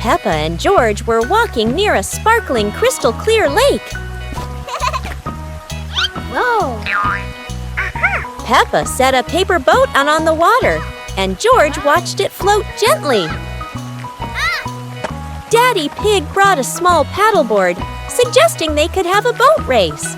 Peppa and George were walking near a sparkling crystal-clear lake. Whoa! Peppa set a paper boat out on the water, and George watched it float gently. Daddy Pig brought a small paddleboard, suggesting they could have a boat race.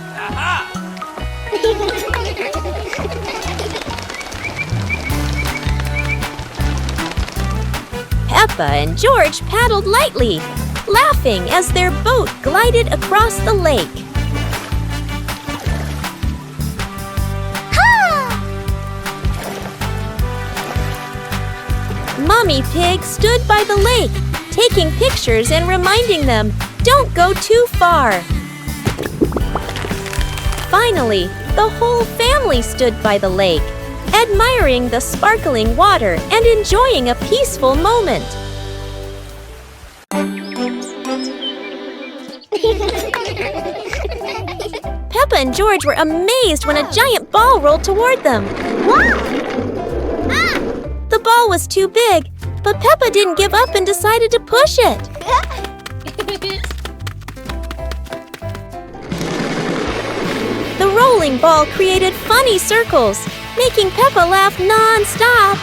Peppa and George paddled lightly, laughing as their boat glided across the lake. Mommy Pig stood by the lake, taking pictures and reminding them, "Don't go too far." Finally, the whole family stood by the lake, admiring the sparkling water and enjoying a peaceful moment. Peppa and George were amazed when a giant ball rolled toward them. The ball was too big, but Peppa didn't give up and decided to push it. The rolling ball created funny circles, making Peppa laugh non-stop.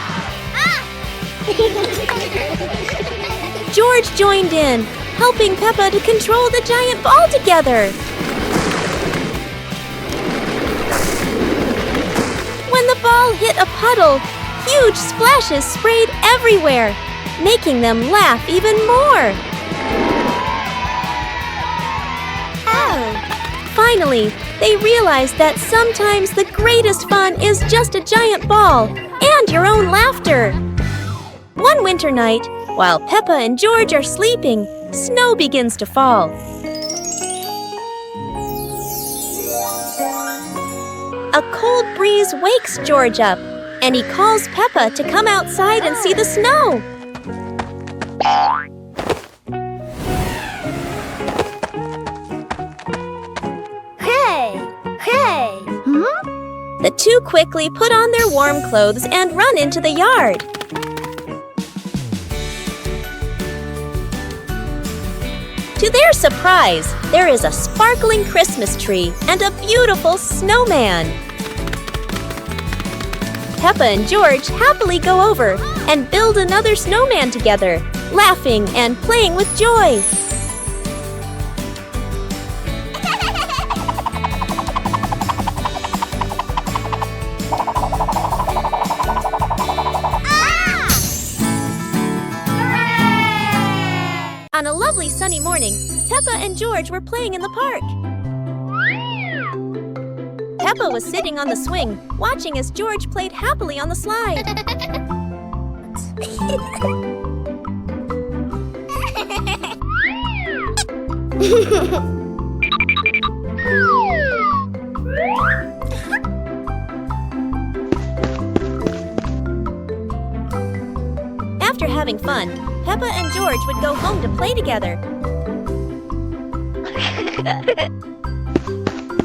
George joined in, helping Peppa to control the giant ball together. When the ball hit a puddle, huge splashes sprayed everywhere, making them laugh even more. Finally, they realized that sometimes the greatest fun is just a giant ball and your own laughter. One winter night, while Peppa and George are sleeping, snow begins to fall. A cold breeze wakes George up, and he calls Peppa to come outside and see the snow. Hey! The two quickly put on their warm clothes and run into the yard. To their surprise, there is a sparkling Christmas tree and a beautiful snowman. Peppa and George happily go over and build another snowman together, laughing and playing with joy. On a lovely sunny morning, Peppa and George were playing in the park. Peppa was sitting on the swing, watching as George played happily on the slide. After having fun, Peppa and George would go home to play together.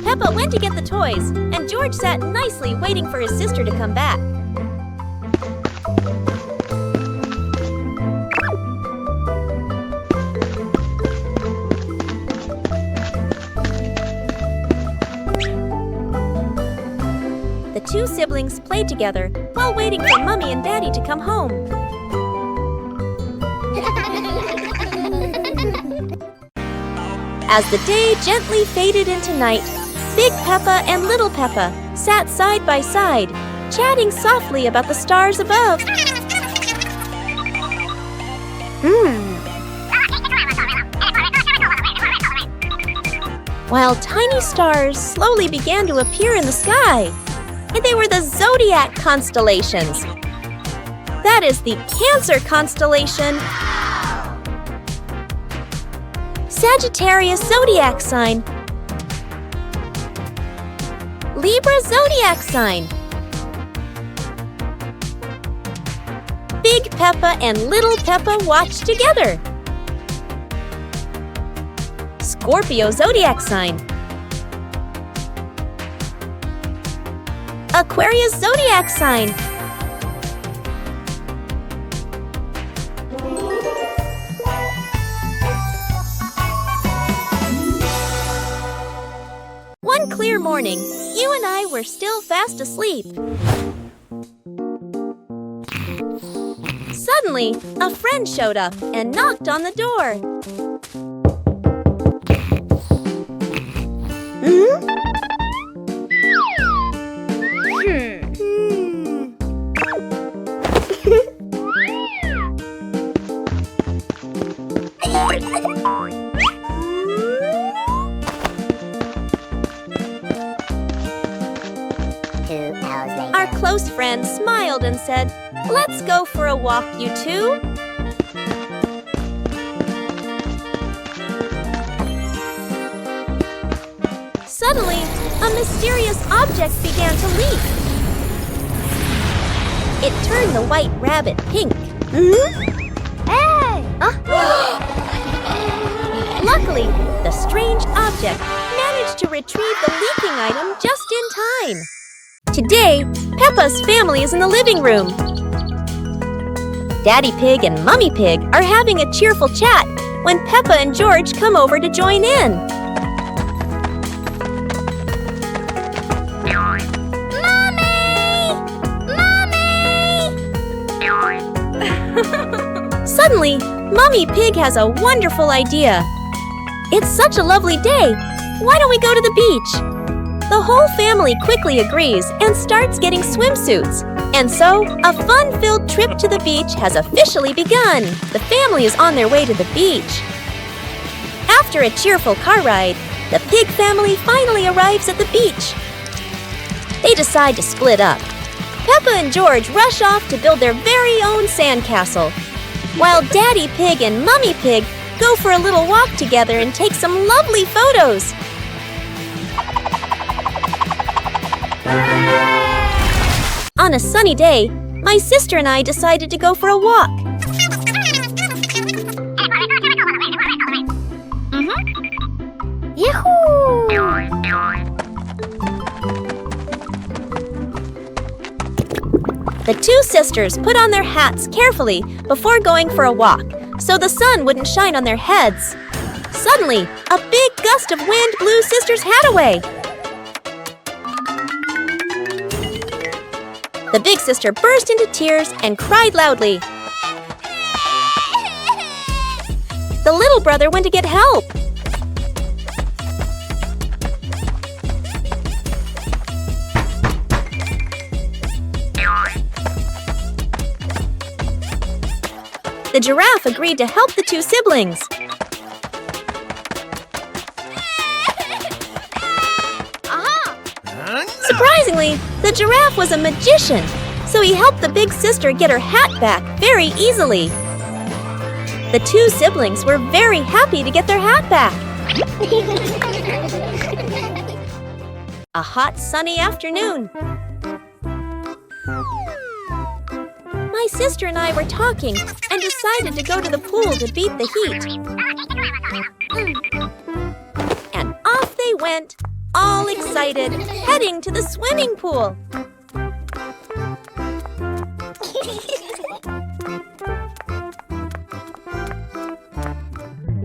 Peppa went to get the toys, and George sat nicely waiting for his sister to come back. The two siblings played together while waiting for Mommy and Daddy to come home. As the day gently faded into night, Big Peppa and Little Peppa sat side by side, chatting softly about the stars above. While tiny stars slowly began to appear in the sky, and they were the zodiac constellations. That is the Cancer constellation, Sagittarius zodiac sign, Libra zodiac sign, Peppa and little Peppa watch together. Scorpio zodiac sign. Aquarius zodiac sign. One clear morning, you and I were still fast asleep. Suddenly, a friend showed up and knocked on the door. Our close friend smiled and said, "Let's go for a walk, you two." Suddenly, a mysterious object began to leak. It turned the white rabbit pink. Hey! Luckily, the strange object managed to retrieve the leaking item just in time. Today, Peppa's family is in the living room. Daddy Pig and Mummy Pig are having a cheerful chat when Peppa and George come over to join in. Suddenly, Mummy Pig has a wonderful idea. It's such a lovely day. Why don't we go to the beach? The whole family quickly agrees and starts getting swimsuits. And so, a fun-filled trip to the beach has officially begun. The family is on their way to the beach. After a cheerful car ride, the Pig family finally arrives at the beach. They decide to split up. Peppa and George rush off to build their very own sandcastle, while Daddy Pig and Mummy Pig go for a little walk together and take some lovely photos. On a sunny day, my sister and I decided to go for a walk. Yahoo! The two sisters put on their hats carefully before going for a walk, so the sun wouldn't shine on their heads. Suddenly, a big gust of wind blew Sister's hat away. The big sister burst into tears and cried loudly. The little brother went to get help. The giraffe agreed to help the two siblings. Surprisingly, the giraffe was a magician, so he helped the big sister get her hat back very easily. The two siblings were very happy to get their hat back. A hot, sunny afternoon. My sister and I were talking and decided to go to the pool to beat the heat. And off they went, all excited, heading to the swimming pool.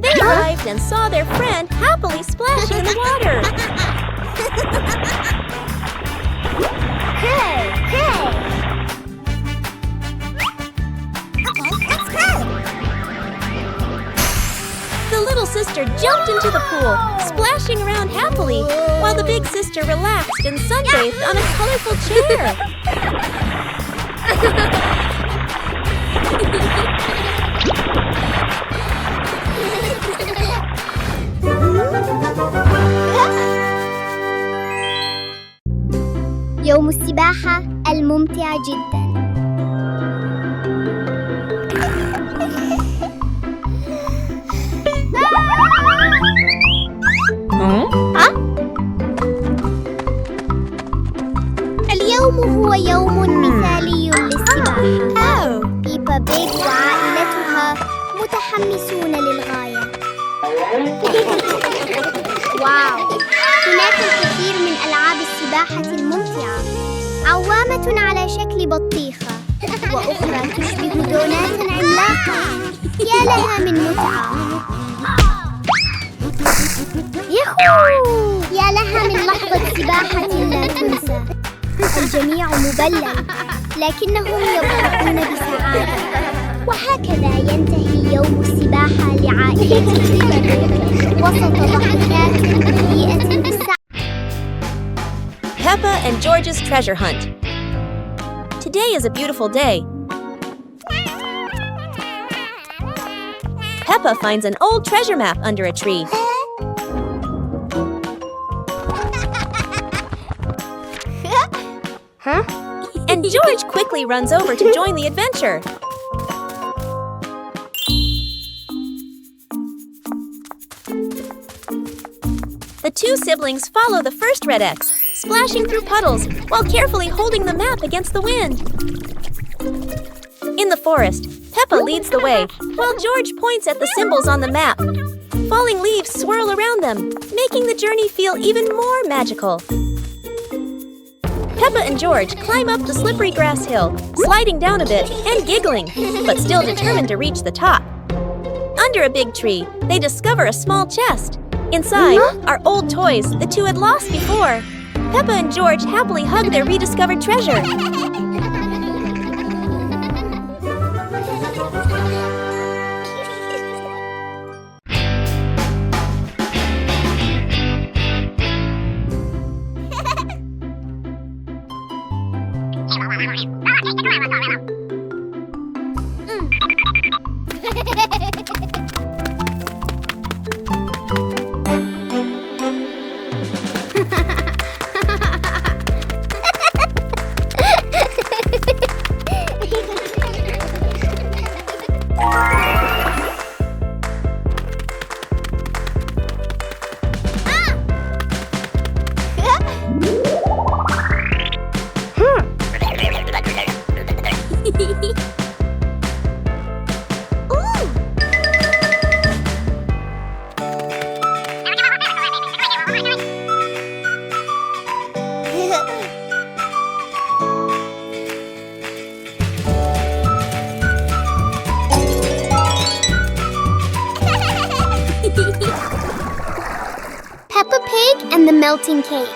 They arrived and saw their friend happily splashing in the water. Hey, hey! The little sister jumped into the pool, splashing around happily, while the big sister relaxed and sunbathed on a colorful chair. يوم السباحة الممتع جداً. اليوم هو يوم مثالي للسباحة. بيبا بيج واو! هناك الكثير من ألعاب السباحة الممتعة. عوامة على شكل بطيخة، وأخرى تشبه دونات عملاقة. يا لها من متعة! ياهو! يا لها من لحظة سباحة لا تنسى. الجميع مبلل، لكنهم يضحكون بسعادة. وهكذا ينتهي يوم السباحة لعائلة بيبا وسط ضحكات مليئة بالسعادة. Peppa and George's treasure hunt. Today is a beautiful day. Peppa finds an old treasure map under a tree. And George quickly runs over to join the adventure. The two siblings follow the first red X, splashing through puddles while carefully holding the map against the wind. In the forest, Peppa leads the way, while George points at the symbols on the map. Falling leaves swirl around them, making the journey feel even more magical. Peppa and George climb up the slippery grass hill, sliding down a bit and giggling, but still determined to reach the top. Under a big tree, they discover a small chest. Inside are old toys the two had lost before. Peppa and George happily hug their rediscovered treasure. Peppa Pig and the melting cake.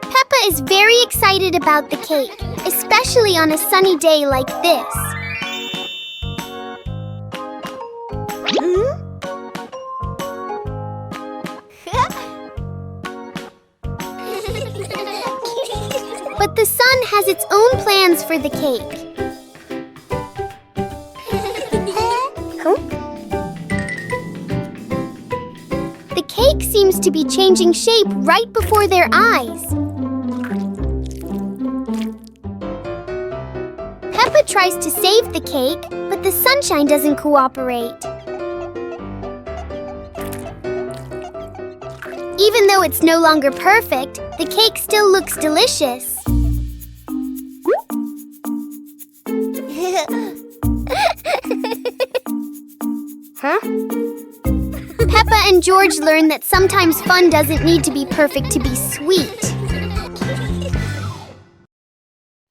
Peppa is very excited about the cake, especially on a sunny day like this. But the sun has its own plans for the cake. The cake seems to be changing shape right before their eyes. Peppa tries to save the cake, but the sunshine doesn't cooperate. Even though it's no longer perfect, the cake still looks delicious. Peppa and George learn that sometimes fun doesn't need to be perfect to be sweet.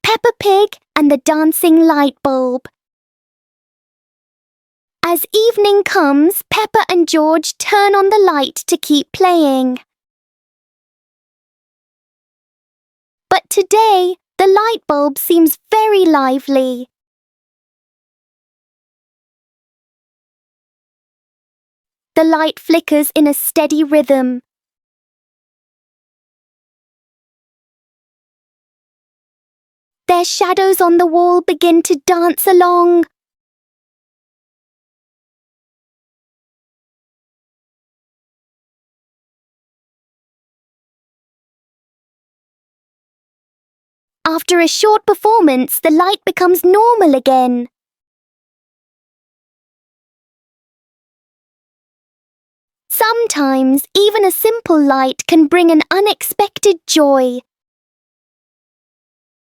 Peppa Pig and the dancing light bulb. As evening comes, Peppa and George turn on the light to keep playing. But today, the light bulb seems very lively. The light flickers in a steady rhythm. Their shadows on the wall begin to dance along. After a short performance, the light becomes normal again. Sometimes, even a simple light can bring an unexpected joy.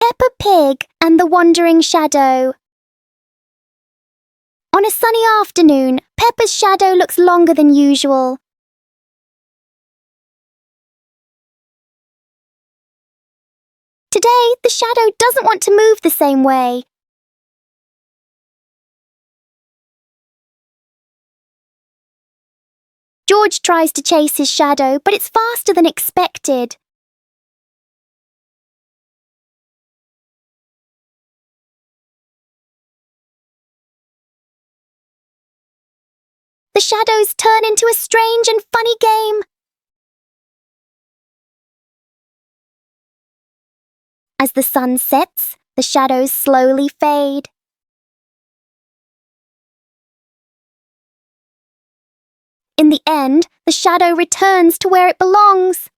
Peppa Pig and the Wandering Shadow. On a sunny afternoon, Peppa Peppa's shadow looks longer than usual. Today, the shadow doesn't want to move the same way. George tries to chase his shadow, but it's faster than expected. The shadows turn into a strange and funny game. As the sun sets, the shadows slowly fade. In the end, the shadow returns to where it belongs.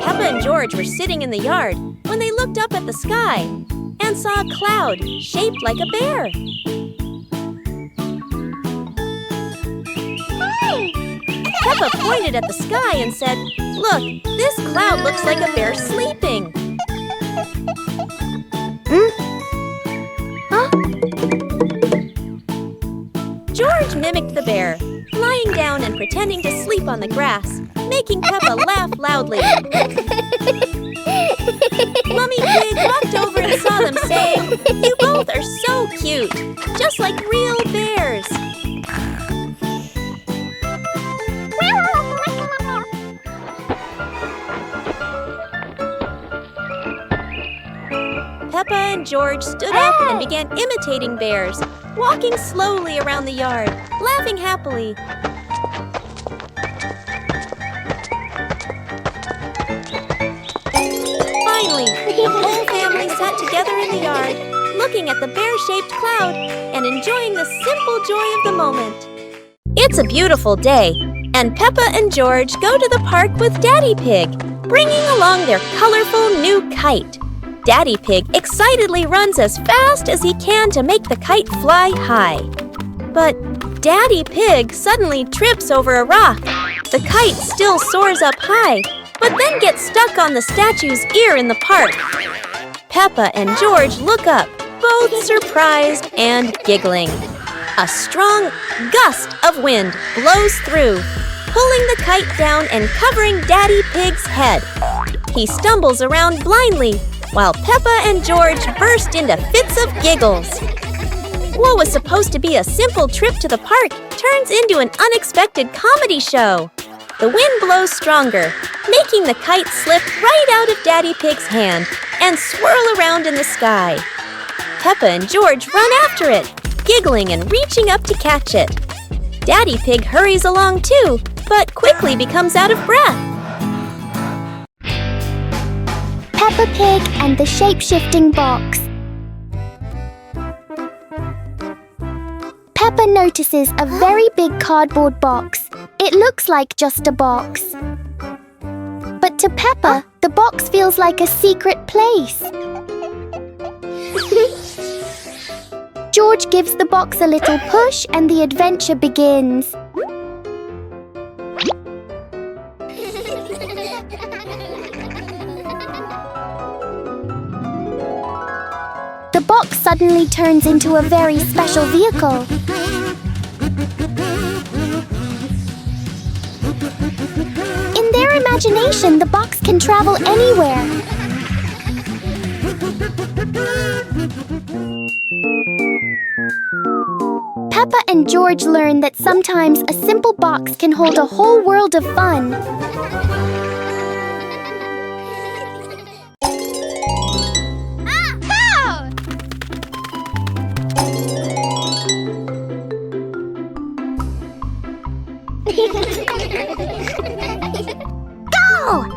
Peppa and George were sitting in the yard when they looked up at the sky and saw a cloud shaped like a bear. Peppa pointed at the sky and said, "Look, this cloud looks like a bear sleeping." George mimicked the bear, lying down and pretending to sleep on the grass, making Peppa laugh loudly. Mummy Pig walked over and saw them, saying, "You both are so cute, just like real bears." Peppa and George stood up and began imitating bears, walking slowly around the yard, laughing happily. Finally, the whole family sat together in the yard, looking at the bear-shaped cloud and enjoying the simple joy of the moment. It's a beautiful day, and Peppa and George go to the park with Daddy Pig, bringing along their colorful new kite. Daddy Pig excitedly runs as fast as he can to make the kite fly high. But Daddy Pig suddenly trips over a rock. The kite still soars up high, but then gets stuck on the statue's ear in the park. Peppa and George look up, both surprised and giggling. A strong gust of wind blows through, pulling the kite down and covering Daddy Pig's head. He stumbles around blindly, while Peppa and George burst into fits of giggles. What was supposed to be a simple trip to the park turns into an unexpected comedy show. The wind blows stronger, making the kite slip right out of Daddy Pig's hand and swirl around in the sky. Peppa and George run after it, giggling and reaching up to catch it. Daddy Pig hurries along too, but quickly becomes out of breath. Peppa Pig and the shape-shifting box. Peppa notices a very big cardboard box. It looks like just a box. But to Peppa, the box feels like a secret place. George gives the box a little push and the adventure begins. The box suddenly turns into a very special vehicle. In their imagination, the box can travel anywhere. Peppa and George learn that sometimes a simple box can hold a whole world of fun. Go!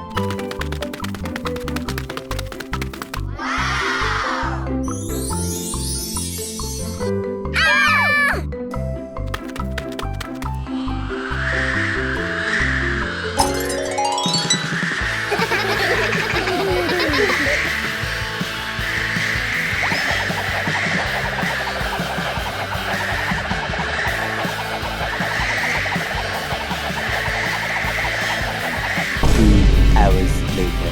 Hours later.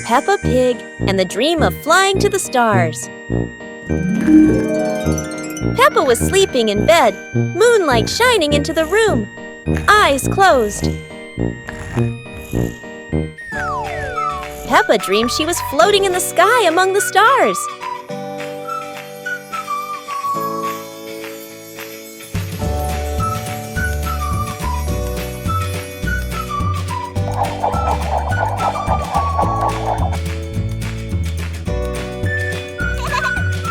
Peppa Pig and the Dream of Flying to the Stars. Peppa was sleeping in bed, moonlight shining into the room, eyes closed. Peppa dreamed she was floating in the sky among the stars.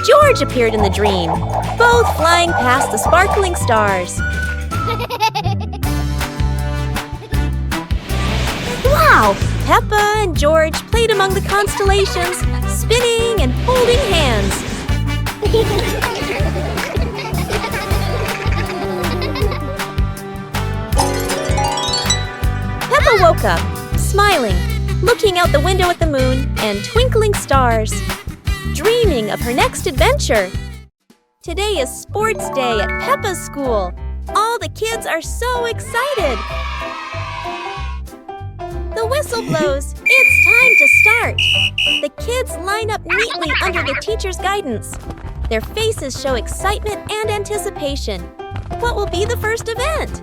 George appeared in the dream, both flying past the sparkling stars. Wow! Peppa and George played among the constellations, spinning and holding hands. Peppa woke up, smiling, looking out the window at the moon and twinkling stars, dreaming of her next adventure. Today is sports day at Peppa's school. All the kids are so excited. The whistle blows. It's time to start. The kids line up neatly under the teacher's guidance. Their faces show excitement and anticipation. What will be the first event?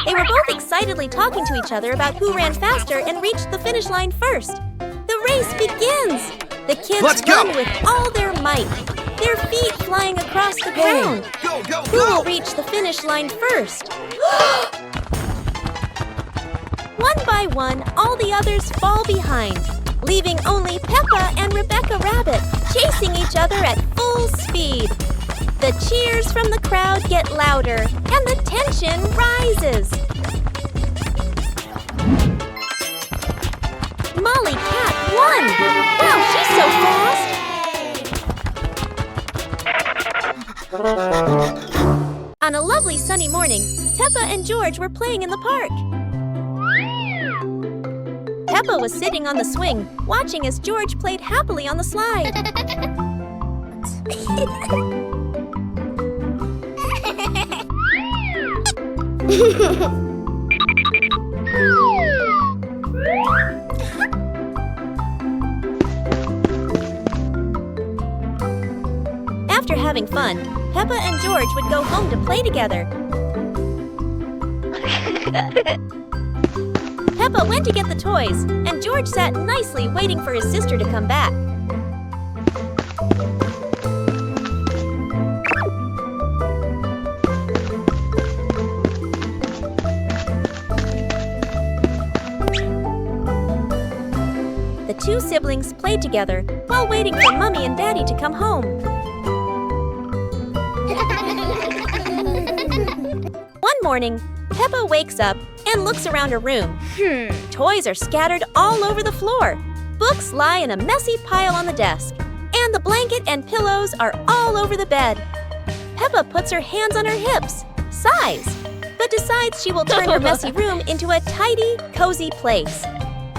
They were both excitedly talking to each other about who ran faster and reached the finish line first. The race begins! The kids run with all their might, their feet flying across the ground. Go, go, Who will reach the finish line first? One by one, all the others fall behind, leaving only Peppa and Rebecca Rabbit chasing each other at full speed. The cheers from the crowd get louder, and the tension rises. Molly Cat won! Wow, she's so fast! On a lovely sunny morning, Peppa and George were playing in the park. Peppa was sitting on the swing, watching as George played happily on the slide. After having fun, Peppa and George would go home to play together. Peppa went to get the toys, and George sat nicely waiting for his sister to come back. The two siblings played together while waiting for Mommy and Daddy to come home. One morning, Peppa wakes up and looks around her room. Toys are scattered all over the floor. Books lie in a messy pile on the desk. And the blanket and pillows are all over the bed. Peppa puts her hands on her hips, sighs, but decides she will turn her messy room into a tidy, cozy place.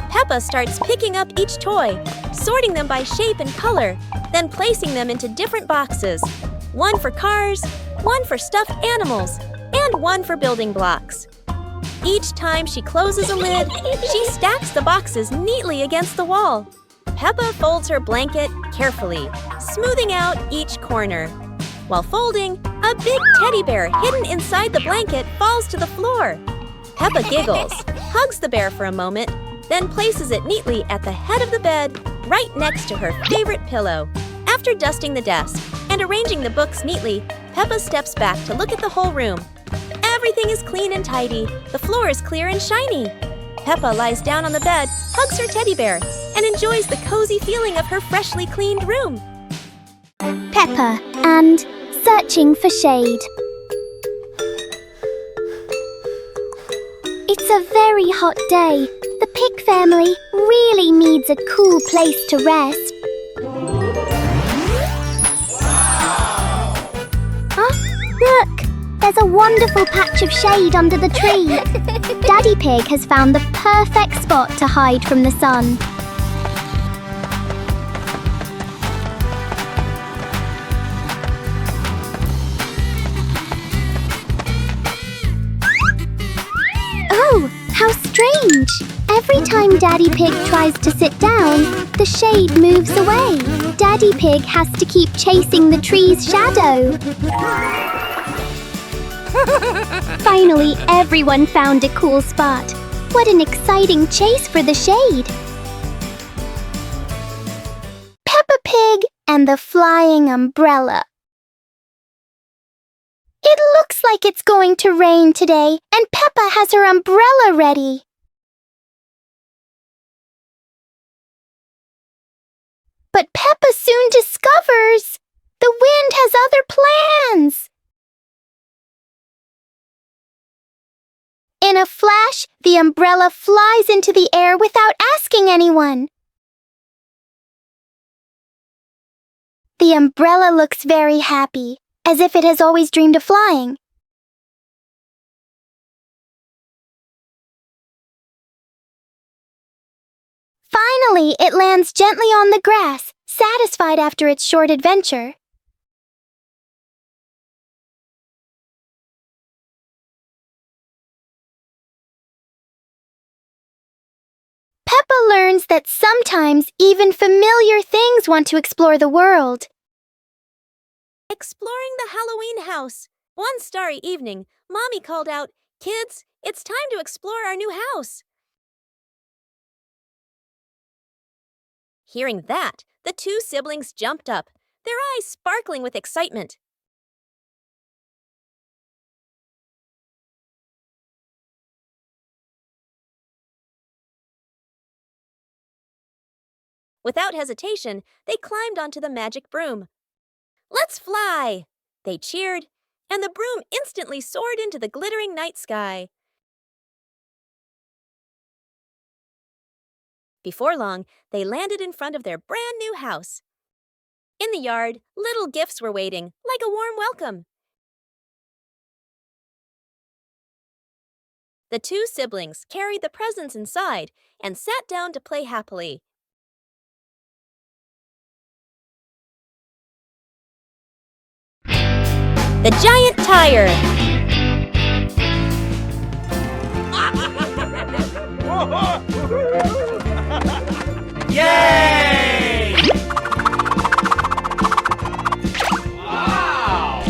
Peppa starts picking up each toy, sorting them by shape and color, then placing them into different boxes. One for cars, one for stuffed animals, and one for building blocks. Each time she closes a lid, she stacks the boxes neatly against the wall. Peppa folds her blanket carefully, smoothing out each corner. While folding, a big teddy bear hidden inside the blanket falls to the floor. Peppa giggles, hugs the bear for a moment, then places it neatly at the head of the bed, right next to her favorite pillow. After dusting the desk and arranging the books neatly, Peppa steps back to look at the whole room. Everything is clean and tidy. The floor is clear and shiny. Peppa lies down on the bed, hugs her teddy bear, and enjoys the cozy feeling of her freshly cleaned room. Peppa and searching for shade. It's a very hot day. The pig family really needs a cool place to rest. Look! There's a wonderful patch of shade under the tree. Daddy Pig has found the perfect spot to hide from the sun. Oh, how strange! Every time Daddy Pig tries to sit down, the shade moves away. Daddy Pig has to keep chasing the tree's shadow. Finally, everyone found a cool spot. What an exciting chase for the shade! Peppa Pig and the flying umbrella. It looks like it's going to rain today, and Peppa has her umbrella ready. But Peppa soon discovers the wind has other plans. In a flash, the umbrella flies into the air without asking anyone. The umbrella looks very happy, as if it has always dreamed of flying. Finally, it lands gently on the grass, satisfied after its short adventure. Peppa learns that sometimes even familiar things want to explore the world. Exploring the Halloween house. One starry evening, Mommy called out, "Kids, it's time to explore our new house." Hearing that, the two siblings jumped up, their eyes sparkling with excitement. Without hesitation, they climbed onto the magic broom. "Let's fly!" They cheered, and the broom instantly soared into the glittering night sky. Before long, they landed in front of their brand new house. In the yard, little gifts were waiting, like a warm welcome. The two siblings carried the presents inside and sat down to play happily. The giant tire. Yay! Wow!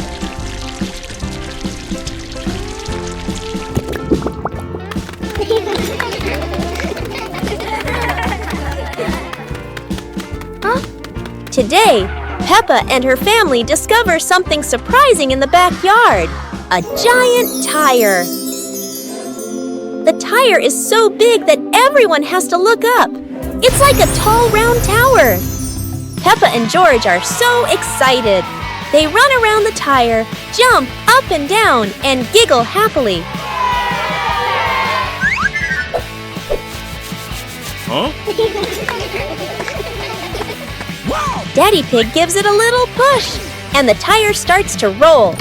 Today, Peppa and her family discover something surprising in the backyard. A giant tire. The tire is so big that everyone has to look up. It's like a tall, round tower. Peppa and George are so excited. They run around the tire, jump up and down, and giggle happily. Huh? Daddy Pig gives it a little push, and the tire starts to roll.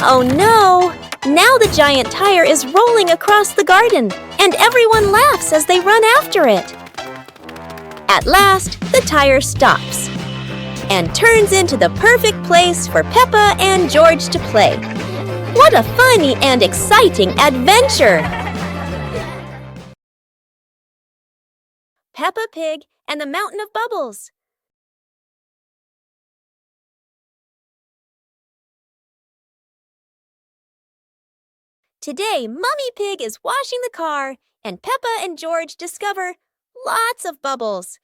Oh no! Now the giant tire is rolling across the garden, and everyone laughs as they run after it. At last, the tire stops. and turns into the perfect place for Peppa and George to play. What a funny and exciting adventure! Peppa Pig and the Mountain of Bubbles. Today, Mummy Pig is washing the car, and Peppa and George discover lots of bubbles.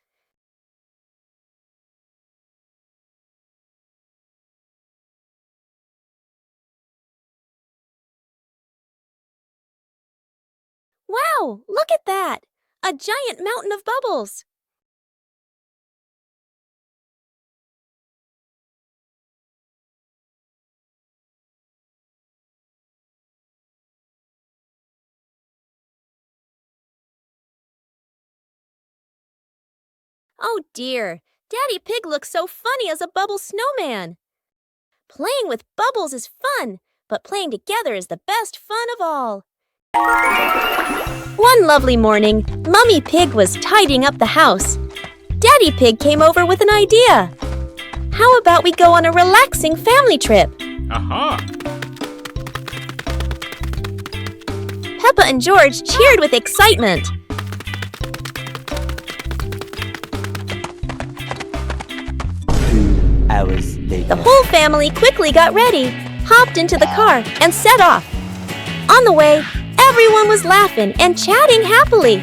Wow, look at that! A giant mountain of bubbles. Oh dear, Daddy Pig looks so funny as a bubble snowman. Playing with bubbles is fun, but playing together is the best fun of all. One lovely morning, Mummy Pig was tidying up the house. Daddy Pig came over with an idea. How about we go on a relaxing family trip? Aha! Peppa and George cheered with excitement. 2 hours later. The whole family quickly got ready, hopped into the car, and set off. On the way, everyone was laughing and chatting happily.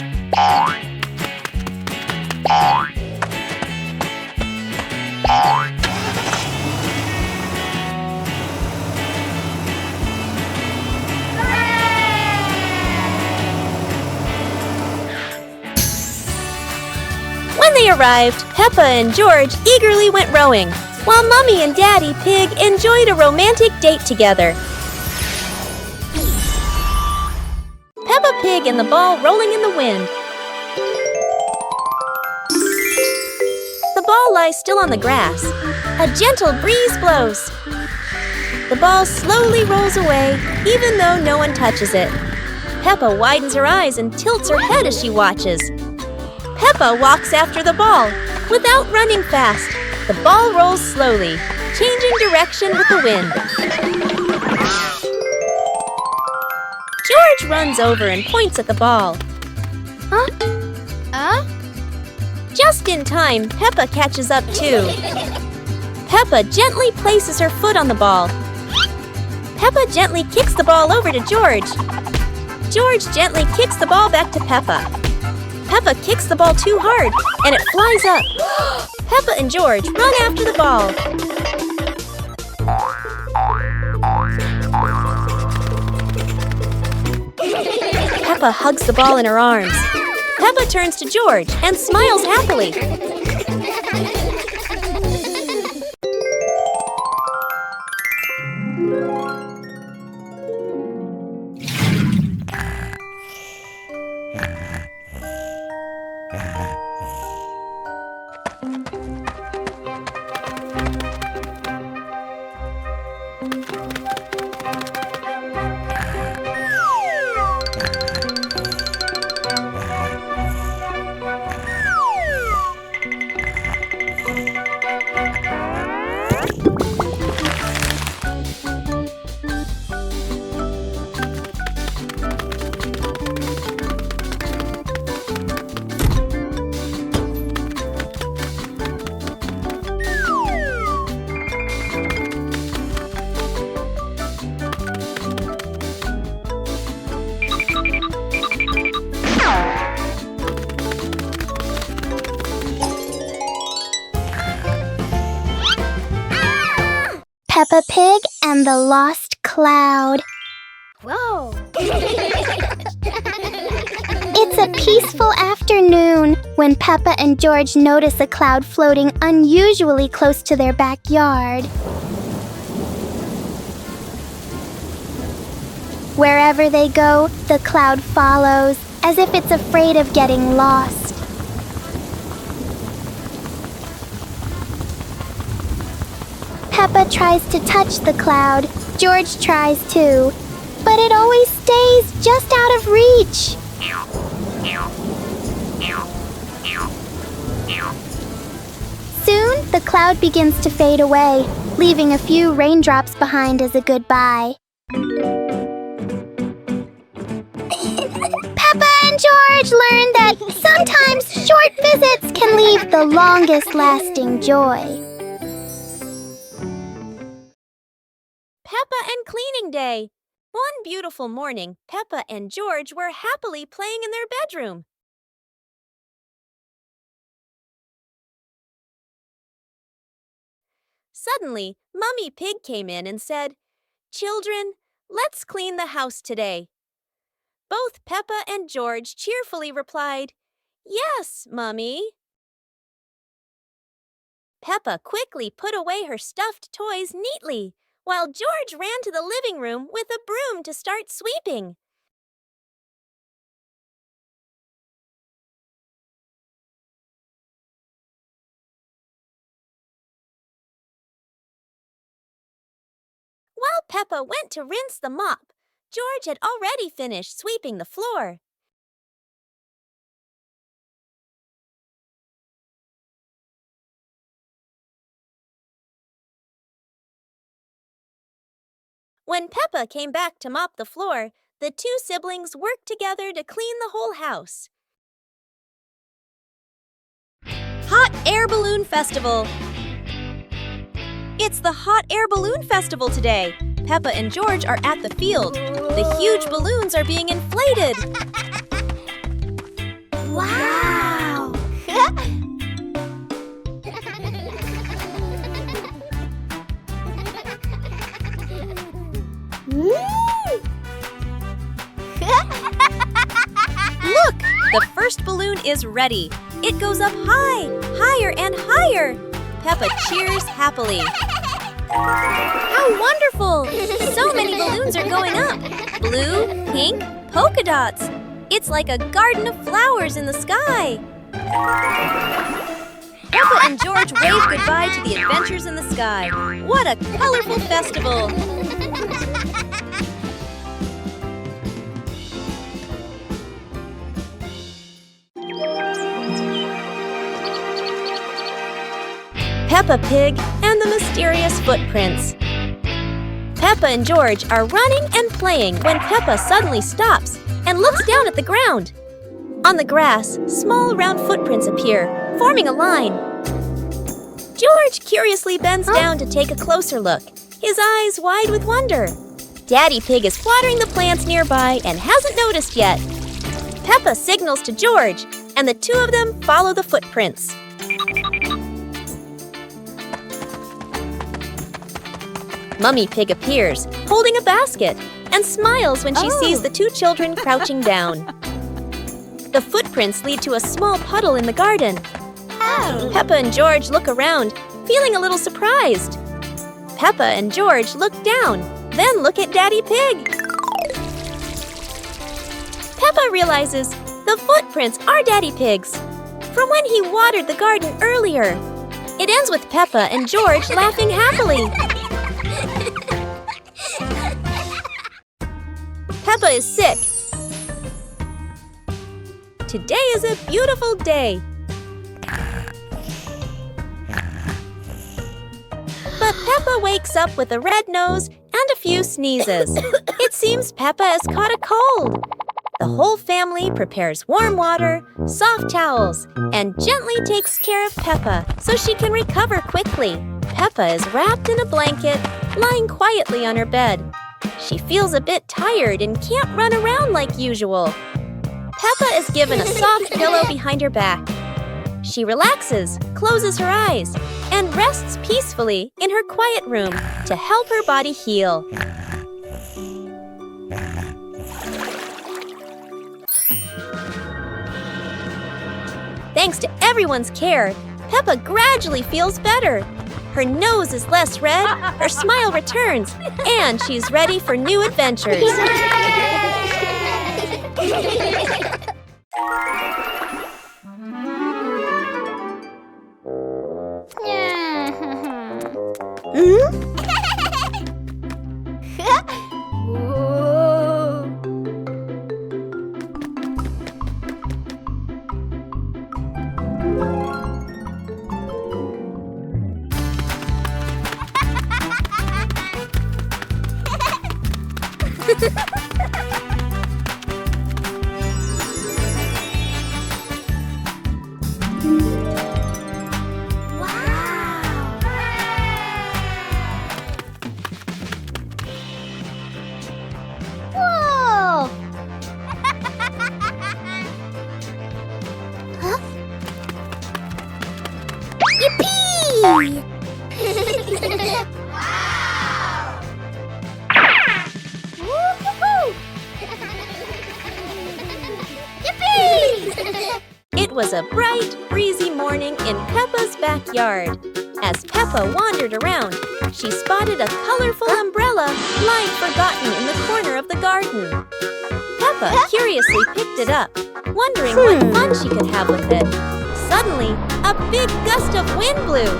When they arrived, Peppa and George eagerly went rowing, while Mummy and Daddy Pig enjoyed a romantic date together. Peppa Pig and the ball rolling in the wind. The ball lies still on the grass. A gentle breeze blows. The ball slowly rolls away, even though no one touches it. Peppa widens her eyes and tilts her head as she watches. Peppa walks after the ball, without running fast. The ball rolls slowly, changing direction with the wind. George runs over and points at the ball. Just in time, Peppa catches up too. Peppa gently places her foot on the ball. Peppa gently kicks the ball over to George. George gently kicks the ball back to Peppa. Peppa kicks the ball too hard, and it flies up. Peppa and George run after the ball. Peppa hugs the ball in her arms. Peppa turns to George and smiles happily. Peppa Pig and the Lost Cloud. Whoa! It's a peaceful afternoon when Peppa and George notice a cloud floating unusually close to their backyard. Wherever they go, the cloud follows, as if it's afraid of getting lost. Peppa tries to touch the cloud. George tries too, but it always stays just out of reach. Soon, the cloud begins to fade away, leaving a few raindrops behind as a goodbye. Peppa and George learn that sometimes short visits can leave the longest-lasting joy. Peppa and Cleaning Day. One beautiful morning, Peppa and George were happily playing in their bedroom. Suddenly, Mummy Pig came in and said, "Children, let's clean the house today." Both Peppa and George cheerfully replied, "Yes, Mummy." Peppa quickly put away her stuffed toys neatly, while George ran to the living room with a broom to start sweeping. While Peppa went to rinse the mop, George had already finished sweeping the floor. When Peppa came back to mop the floor, the two siblings worked together to clean the whole house. Hot Air Balloon Festival. It's the Hot Air Balloon Festival today. Peppa and George are at the field. The huge balloons are being inflated. Wow! Look! The first balloon is ready. It goes up high, higher and higher. Peppa cheers happily. How wonderful! So many balloons are going up. Blue, pink, polka dots. It's like a garden of flowers in the sky. Peppa and George wave goodbye to the adventures in the sky. What a colorful festival! Peppa Pig and the Mysterious Footprints. Peppa and George are running and playing when Peppa suddenly stops and looks down at the ground. On the grass, small round footprints appear, forming a line. George curiously bends down to take a closer look, his eyes wide with wonder. Daddy Pig is watering the plants nearby and hasn't noticed yet. Peppa signals to George, and the two of them follow the footprints. Mummy Pig appears, holding a basket, and smiles when she sees the two children crouching down. The footprints lead to a small puddle in the garden. Peppa and George look around, feeling a little surprised. Peppa and George look down, then look at Daddy Pig. Peppa realizes the footprints are Daddy Pig's, from when he watered the garden earlier. It ends with Peppa and George laughing happily. Peppa is sick. Today is a beautiful day. But Peppa wakes up with a red nose and a few sneezes. It seems Peppa has caught a cold. The whole family prepares warm water, soft towels, and gently takes care of Peppa so she can recover quickly. Peppa is wrapped in a blanket, lying quietly on her bed. She feels a bit tired and can't run around like usual. Peppa is given a soft pillow behind her back. She relaxes, closes her eyes, and rests peacefully in her quiet room to help her body heal. Thanks to everyone's care, Peppa gradually feels better. Her nose is less red, her smile returns, and she's ready for new adventures. Whoa! Huh? Yippee! Woo-hoo-hoo! Yippee! It was a bright, breezy morning in Peppa's backyard. As Peppa wandered around, she spotted a colorful umbrella lying forgotten in the corner of the garden. Peppa curiously picked it up, wondering what fun she could have with it. Suddenly, a big gust of wind blew.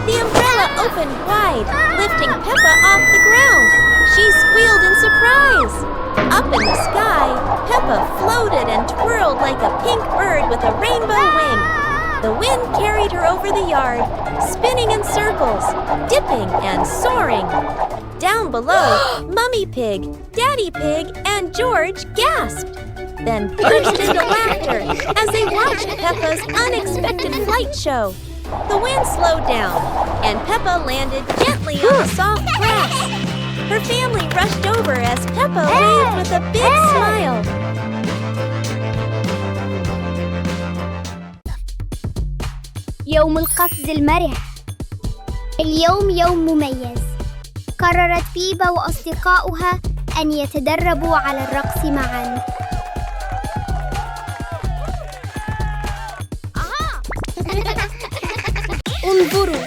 The umbrella opened wide, lifting Peppa off the ground. She squealed in surprise. Up in the sky, Peppa floated and twirled like a pink bird with a rainbow wing. The wind carried her over the yard, spinning in circles, dipping and soaring. Down below, Mummy Pig, Daddy Pig, and George gasped, then burst into laughter as they watched Peppa's unexpected flight show. The wind slowed down, and Peppa landed gently on the soft grass. Her family rushed over as Peppa waved with a big smile. يوم القفز المرح. اليوم يوم مميز. قررت بيبا وأصدقاؤها أن يتدربوا على الرقص معاً. انظروا،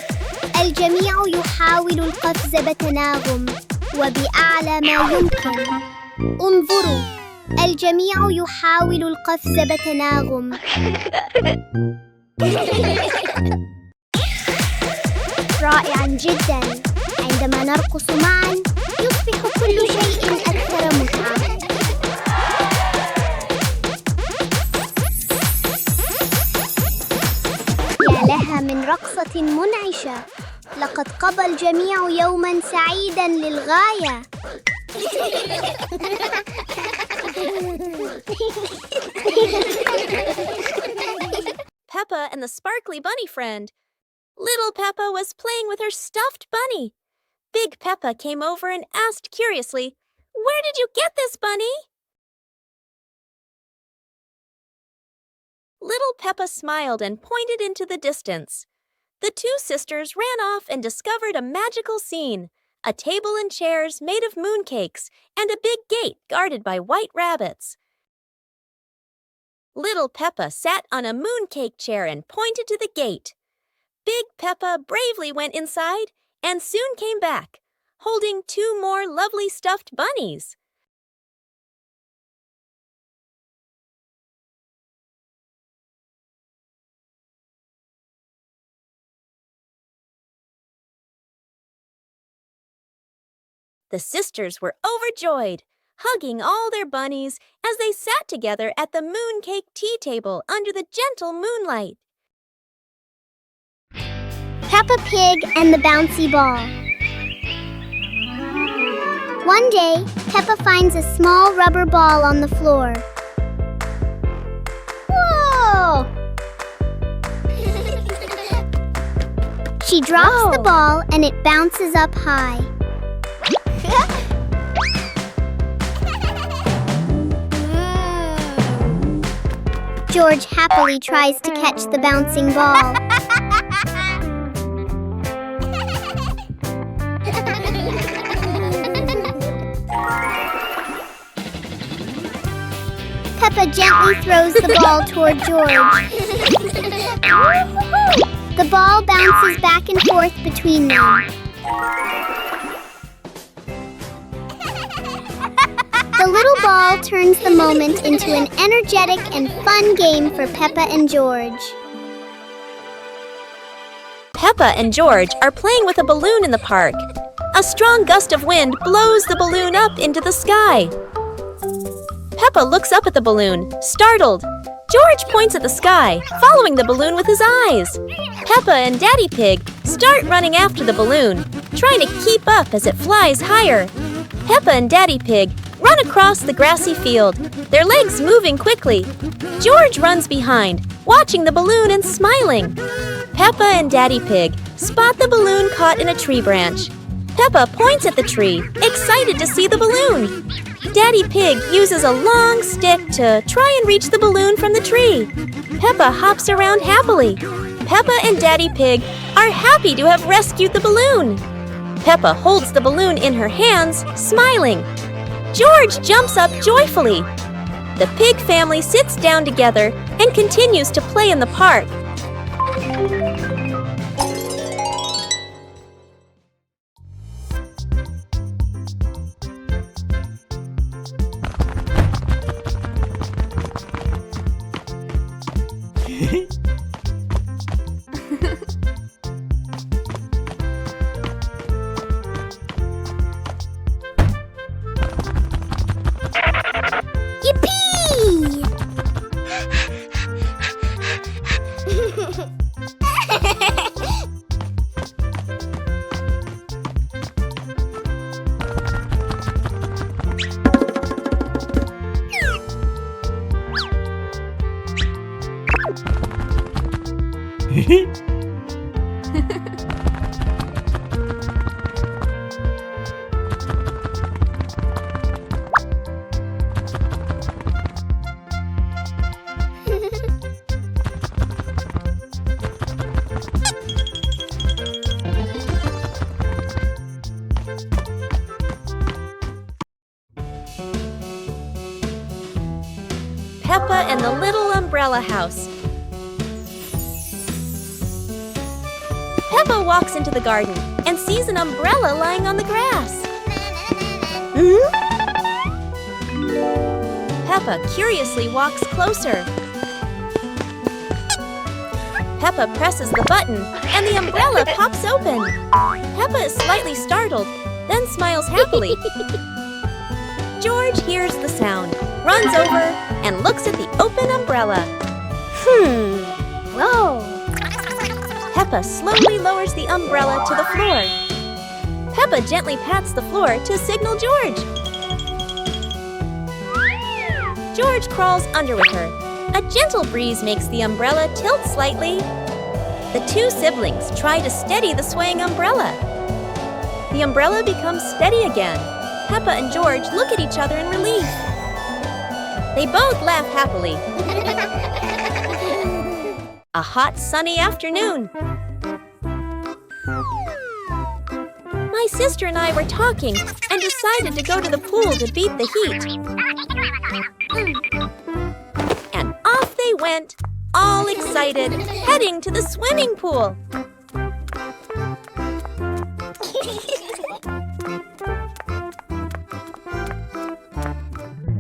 الجميع يحاول القفز بتناغم وبأعلى ما يمكن. انظروا، الجميع يحاول القفز بتناغم. رائعاً جداً. عندما نرقص معاً يصبح كل شيء أكثر متعة. يا لها من رقصة منعشة. لقد قضى الجميع يوماً سعيداً للغاية. Peppa and the sparkly bunny friend. Little Peppa was playing with her stuffed bunny. Big Peppa came over and asked curiously, "Where did you get this bunny?" Little Peppa smiled and pointed into the distance. The two sisters ran off and discovered a magical scene, a table and chairs made of mooncakes and a big gate guarded by white rabbits. Little Peppa sat on a mooncake chair and pointed to the gate. Big Peppa bravely went inside and soon came back, holding two more lovely stuffed bunnies. The sisters were overjoyed, hugging all their bunnies as they sat together at the mooncake tea table under the gentle moonlight. Peppa Pig and the bouncy ball. One day, Peppa finds a small rubber ball on the floor. Whoa! She drops the ball and it bounces up high. George happily tries to catch the bouncing ball. Peppa gently throws the ball toward George. The ball bounces back and forth between them. The little ball turns the moment into an energetic and fun game for Peppa and George. Peppa and George are playing with a balloon in the park. A strong gust of wind blows the balloon up into the sky. Peppa looks up at the balloon, startled. George points at the sky, following the balloon with his eyes. Peppa and Daddy Pig start running after the balloon, trying to keep up as it flies higher. Peppa and Daddy Pig run across the grassy field, their legs moving quickly. George runs behind, watching the balloon and smiling. Peppa and Daddy Pig spot the balloon caught in a tree branch. Peppa points at the tree, excited to see the balloon. Daddy Pig uses a long stick to try and reach the balloon from the tree. Peppa hops around happily. Peppa and Daddy Pig are happy to have rescued the balloon. Peppa holds the balloon in her hands, smiling. George jumps up joyfully. The pig family sits down together and continues to play in the park. Yippee! Peppa and the Little Umbrella House. Peppa walks into the garden and sees an umbrella lying on the grass. Peppa curiously walks closer. Peppa presses the button and the umbrella pops open. Peppa is slightly startled, then smiles happily. George hears the sound, runs over, and looks at the open umbrella. Whoa! Peppa slowly lowers the umbrella to the floor. Peppa gently pats the floor to signal George. George crawls under with her. A gentle breeze makes the umbrella tilt slightly. The two siblings try to steady the swaying umbrella. The umbrella becomes steady again. Peppa and George look at each other in relief. They both laugh happily. A hot, sunny afternoon. My sister and I were talking and decided to go to the pool to beat the heat. And off they went, all excited, heading to the swimming pool.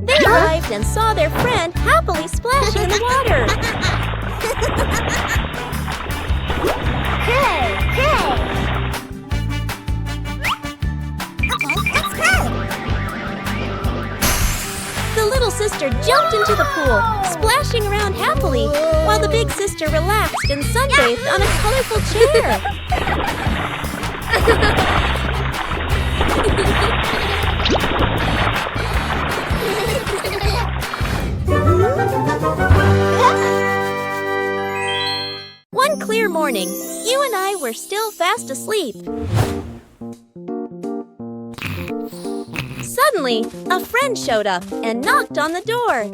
They arrived and saw their friend happily splashing in the water. Hey! Hey! The little sister jumped into the pool, splashing around happily, while the big sister relaxed and sunbathed on a colorful chair. One clear morning, you and I were still fast asleep. Suddenly, a friend showed up and knocked on the door.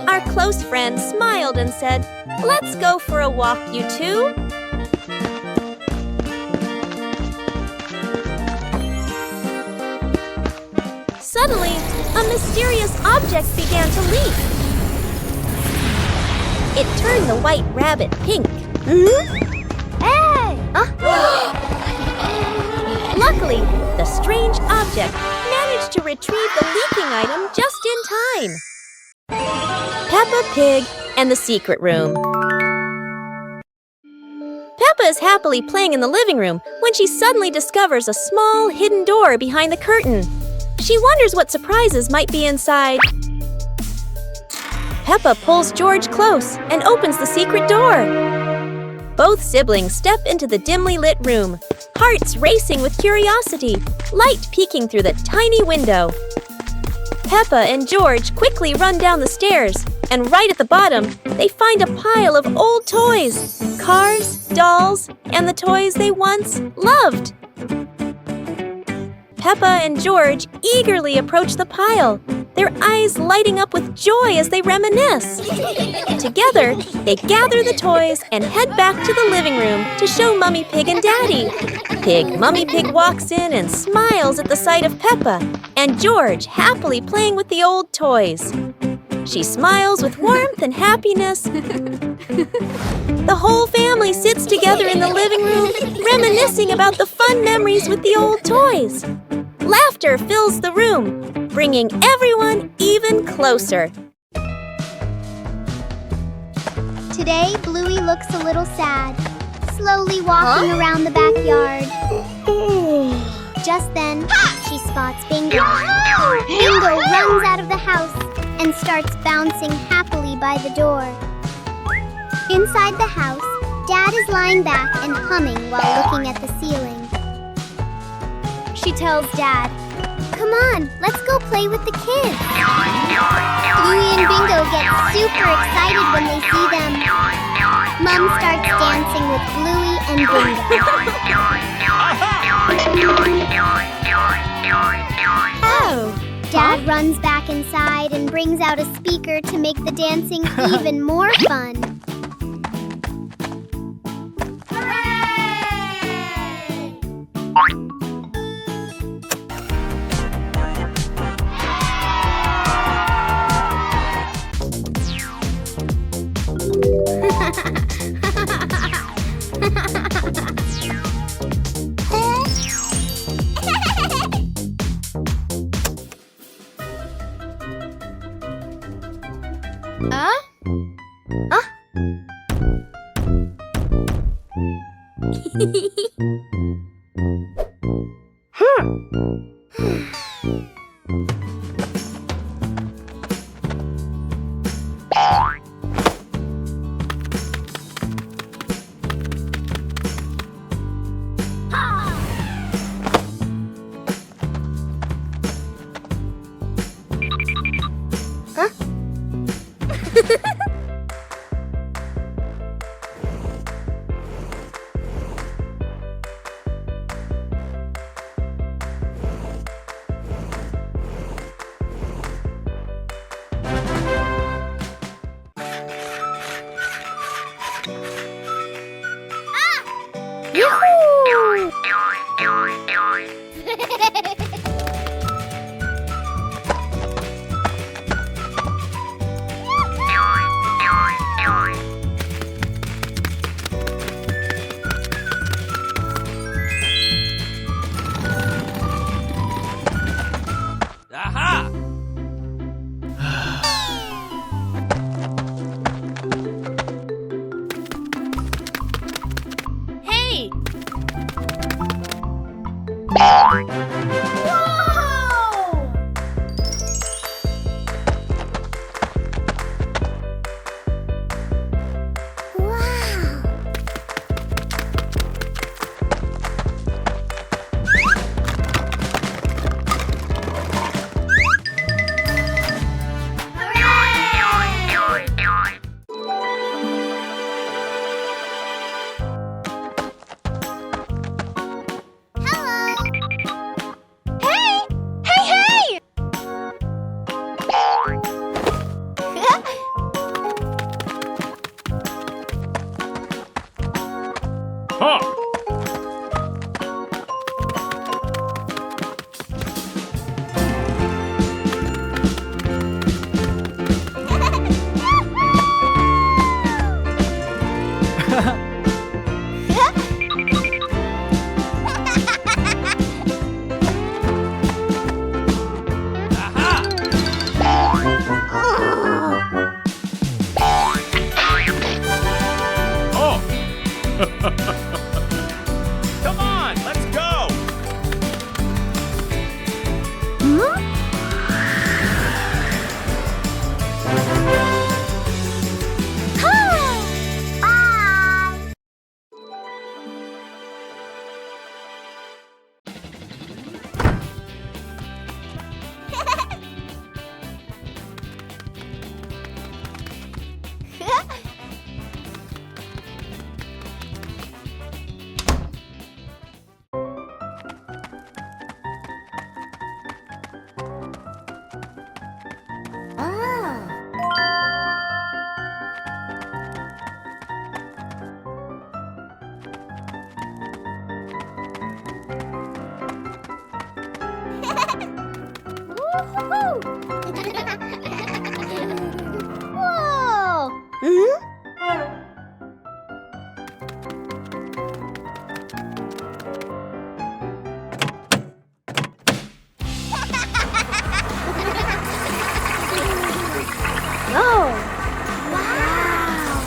Our close friend smiled and said, "Let's go for a walk, you two." Suddenly, a mysterious object began to leap. It turned the white rabbit pink. Hey! Luckily, the strange object managed to retrieve the leaking item just in time. Peppa Pig and the Secret Room. Peppa is happily playing in the living room when she suddenly discovers a small hidden door behind the curtain. She wonders what surprises might be inside. Peppa pulls George close and opens the secret door. Both siblings step into the dimly lit room, hearts racing with curiosity, light peeking through the tiny window. Peppa and George quickly run down the stairs, and right at the bottom, they find a pile of old toys, cars, dolls, and the toys they once loved. Peppa and George eagerly approach the pile, their eyes lighting up with joy as they reminisce. Together, they gather the toys and head back to the living room to show Mummy Pig and Daddy. Mummy Pig walks in and smiles at the sight of Peppa and George happily playing with the old toys. She smiles with warmth and happiness. The whole family sits together in the living room, reminiscing about the fun memories with the old toys. Laughter fills the room, bringing everyone even closer. Today, Bluey looks a little sad, slowly walking around the backyard. Just then, she spots Bingo. Bingo runs out of the house and starts bouncing happily by the door. Inside the house, Dad is lying back and humming while looking at the ceiling. She tells Dad, "Come on, let's go play with the kids." Bluey and Bingo get super excited when they see them. Mom starts dancing with Bluey and Bingo. Oh! Dad runs back inside and brings out a speaker to make the dancing even more fun. Whoa! Oh! Wow!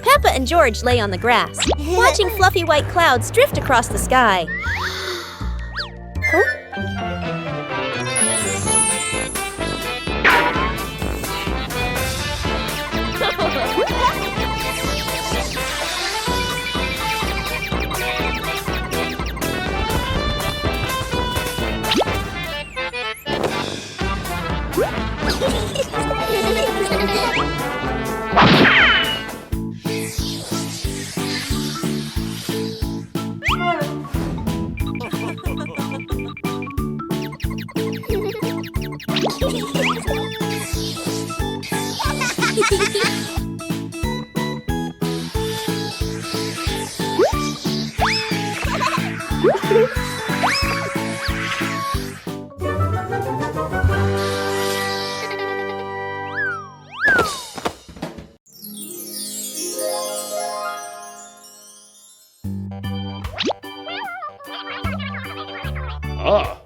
Peppa and George lay on the grass, watching fluffy white clouds drift across the sky. Ah.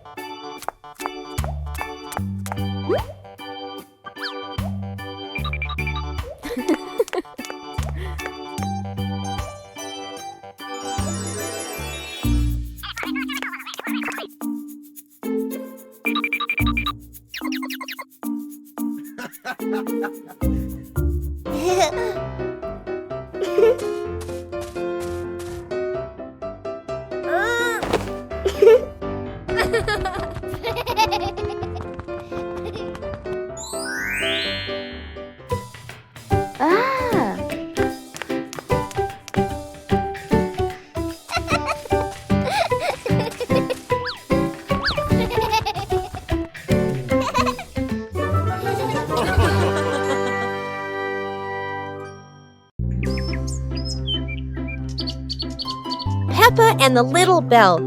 Peppa and the Little Bell.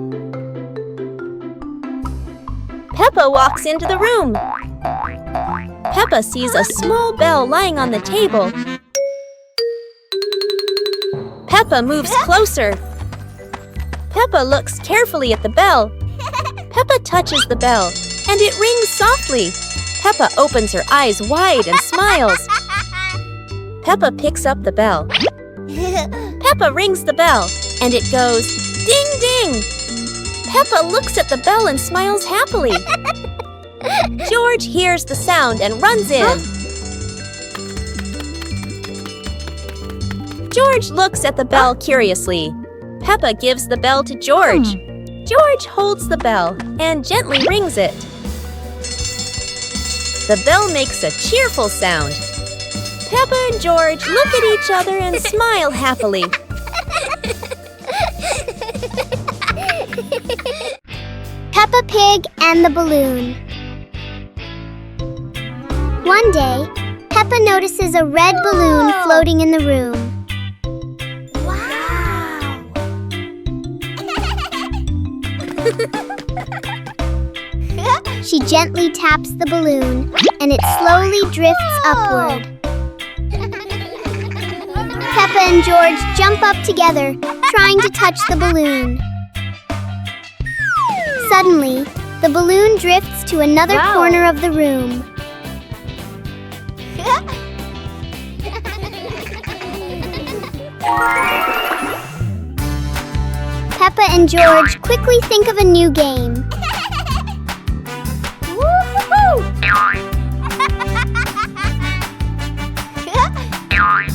Peppa walks into the room. Peppa sees a small bell lying on the table. Peppa moves closer. Peppa looks carefully at the bell. Peppa touches the bell, and it rings softly. Peppa opens her eyes wide and smiles. Peppa picks up the bell. Peppa rings the bell, and it goes ding ding. Peppa looks at the bell and smiles happily. George hears the sound and runs in. George looks at the bell curiously. Peppa gives the bell to George. George holds the bell and gently rings it. The bell makes a cheerful sound. Peppa and George look at each other and smile happily. Peppa Pig and the Balloon. One day, Peppa notices a red balloon floating in the room. Wow! She gently taps the balloon, and it slowly drifts upward. Peppa and George jump up together, trying to touch the balloon. Suddenly, the balloon drifts to another corner of the room. Peppa and George quickly think of a new game.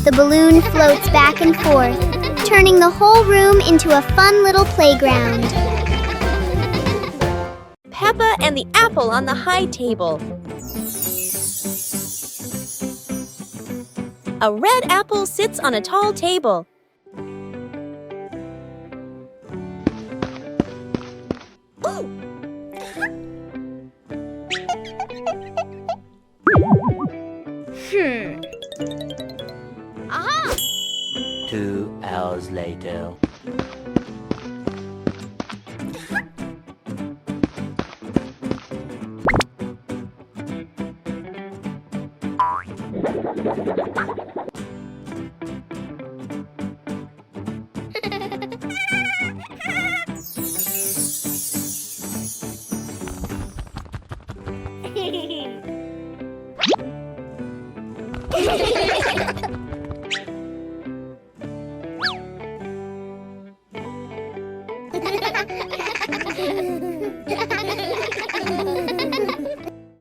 The balloon floats back and forth, turning the whole room into a fun little playground. Peppa and the apple on the high table. A red apple sits on a tall table. Ooh! 2 hours later.